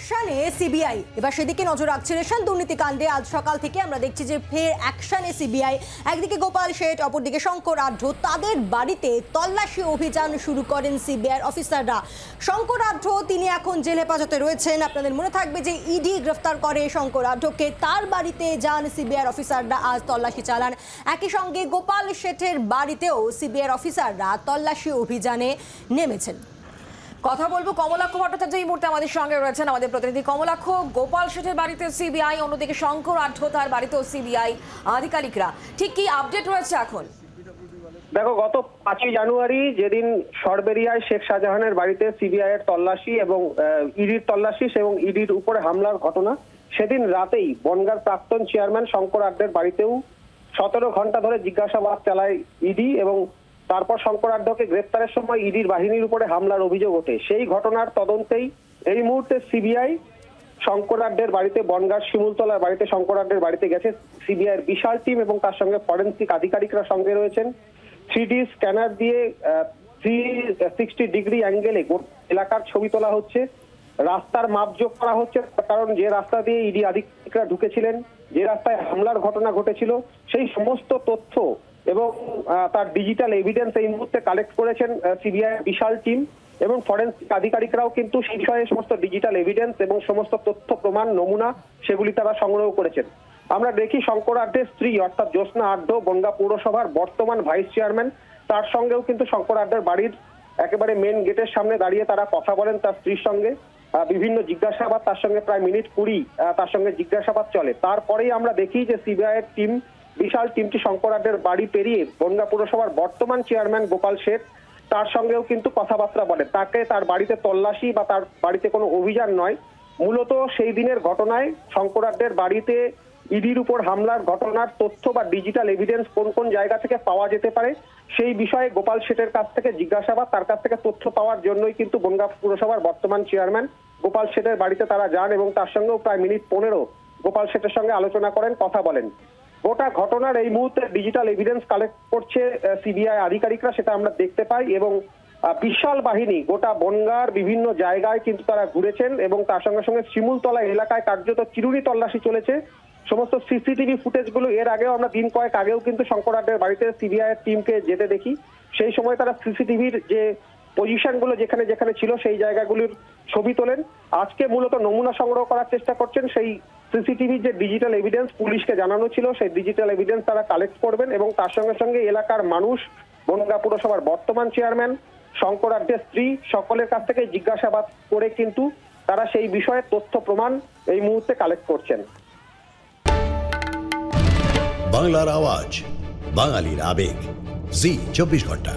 অ্যাকশনে সিবিআই, এবার সেদিকে নজর রাখছে রেশন দুর্নীতি কাণ্ডে। আজ সকাল থেকে আমরা দেখছি যে ফের অ্যাকশনে সিবিআই। একদিকে গোপাল শেঠ, অপরদিকে শঙ্কর আঢ্য, তাদের বাড়িতে তল্লাশি অভিযান শুরু করেন সিবিআইয়ের অফিসাররা। শঙ্কর আঢ্য তিনি এখন জেল হেফাজতে রয়েছেন। আপনাদের মনে থাকবে যে ইডি গ্রেফতার করে শঙ্কর আঢ্যকে, তার বাড়িতে যান সিবিআইয়ের অফিসাররা, আজ তল্লাশি চালান। একই সঙ্গে গোপাল শেঠের বাড়িতেও সিবিআইয়ের অফিসাররা তল্লাশি অভিযানে নেমেছেন। কথা বলবো কমলাক্ষ ভট্টাচার্য এই মুহূর্তে আমাদের সঙ্গে রয়েছেন, আমাদের প্রতিনিধি কমলাক্ষ। গোপাল শেঠের বাড়িতে সিবিআই, অন্যদিকে শঙ্কর আঢ্য তার বাড়িতেও সিবিআই আধিকারিকরা, ঠিক কি আপডেট রয়েছে এখন? দেখো, গত 5ই জানুয়ারি যেদিন সরবেরিয়ায় শেখ শাহজাহানের বাড়িতে সিবিআই এর তল্লাশি এবং ইডির তল্লাশি এবং ইডির উপরে হামলার ঘটনা, সেদিন রাতেই বনগাঁর প্রাক্তন চেয়ারম্যান শঙ্কর আঢ্যের বাড়িতেও 17 ঘন্টা ধরে জিজ্ঞাসাবাদ চালায় ইডি এবং তারপর শঙ্কর আঢ্যকে গ্রেপ্তারের সময় ইডির বাহিনীর উপরে হামলার অভিযোগ ওঠে। সেই ঘটনার তদন্তেই এই মুহূর্তে সিবিআই শঙ্কর আঢ্যের বাড়িতে, বনগাঁর শিমুলতলার বাড়িতে শঙ্কর আঢ্যের বাড়িতে গেছে। সিবিআই এর বিশাল টিম এবং তার সঙ্গে ফরেন্সিক আধিকারিকরা সঙ্গে রয়েছেন। 3D স্ক্যানার দিয়ে 360 ডিগ্রি অ্যাঙ্গেলে এলাকার ছবি তোলা হচ্ছে, রাস্তার মাপযোগ করা হচ্ছে, কারণ যে রাস্তা দিয়ে ইডি আধিকারিকরা ঢুকেছিলেন, যে রাস্তায় হামলার ঘটনা ঘটেছিল, সেই সমস্ত তথ্য এবং তার ডিজিটাল এভিডেন্স এই মুহূর্তে কালেক্ট করেছেন সিবিআই বিশাল টিম এবং ফরেন্সিক আধিকারিকরাও কিন্তু সেই বিষয়ে সমস্ত ডিজিটাল এভিডেন্স এবং সমস্ত তথ্য প্রমাণ নমুনা সেগুলি তারা সংগ্রহ করেছেন। আমরা দেখি শঙ্কর আঢ্যের স্ত্রী অর্থাৎ জ্যোৎস্না আঢ্য, বনগাঁ পৌরসভার বর্তমান ভাইস চেয়ারম্যান, তার সঙ্গেও কিন্তু শঙ্কর আঢ্যের বাড়ির একেবারে মেন গেটের সামনে দাঁড়িয়ে তারা কথা বলেন তার স্ত্রীর সঙ্গে। বিভিন্ন জিজ্ঞাসাবাদ, তার সঙ্গে প্রায় মিনিট 20 তার সঙ্গে জিজ্ঞাসাবাদ চলে। তারপরেই আমরা দেখি যে সিবিআই এর টিম, বিশাল টিমটি শঙ্কর আঢ্যের বাড়ি পেরিয়ে বনগাঁ পৌরসভার বর্তমান চেয়ারম্যান গোপাল শেঠ, তার সঙ্গেও কিন্তু কথাবার্তা বলে। তাকে তার বাড়িতে তল্লাশি বা তার বাড়িতে কোনো অভিযান নয়, মূলত সেই দিনের ঘটনায় শঙ্কর আঢ্যের বাড়িতে ইডির উপর হামলার ঘটনার তথ্য বা ডিজিটাল এভিডেন্স কোন কোন জায়গা থেকে পাওয়া যেতে পারে সেই বিষয়ে গোপাল শেঠের কাছ থেকে জিজ্ঞাসাবাদ, তার কাছ থেকে তথ্য পাওয়ার জন্যই কিন্তু বনগাঁ পৌরসভার বর্তমান চেয়ারম্যান গোপাল শেঠের বাড়িতে তারা যান এবং তার সঙ্গেও প্রায় মিনিট 15 গোপাল শেঠের সঙ্গে আলোচনা করেন, কথা বলেন। গোটা ঘটনার এই মুহূর্তে ডিজিটাল এভিডেন্স কালেক্ট করছে সিবিআই আধিকারিকরা, সেটা আমরা দেখতে পাই এবং বিশাল বাহিনী গোটা বনগাঁর বিভিন্ন জায়গায় কিন্তু তারা ঘুরেছেন এবং তার সঙ্গে সঙ্গে শিমুলতলা এলাকায় কার্যত চিরুনি তল্লাশি চলেছে। সমস্ত সিসিটিভি ফুটেজগুলো এর আগেও আমরা দিন কয়েক আগেও কিন্তু শঙ্কর আঢ্যের বাড়িতে সিবিআই এর টিমকে যেতে দেখি। সেই সময় তারা সিসিটিভির যে পজিশনগুলো যেখানে যেখানে ছিল সেই জায়গাগুলির ছবি তোলেন। আজকে মূলত নমুনা সংগ্রহ করার চেষ্টা করছেন, সেই সিসিটিভির যে ডিজিটাল এভিডেন্স পুলিশকে জানানো ছিল সেই ডিজিটাল এভিডেন্স তারা কালেক্ট করবেন এবং তার সঙ্গে সঙ্গে এলাকার মানুষ, বনগাঁ পৌরসভার বর্তমান চেয়ারম্যান, শঙ্কর আঢ্যের স্ত্রী, সকলের কাছ থেকে জিজ্ঞাসাবাদ করে কিন্তু তারা সেই বিষয়ে তথ্য প্রমাণ এই মুহূর্তে কালেক্ট করছেন। বাংলার আওয়াজ, বাঙালির আবেগ, জি 24 ঘন্টা।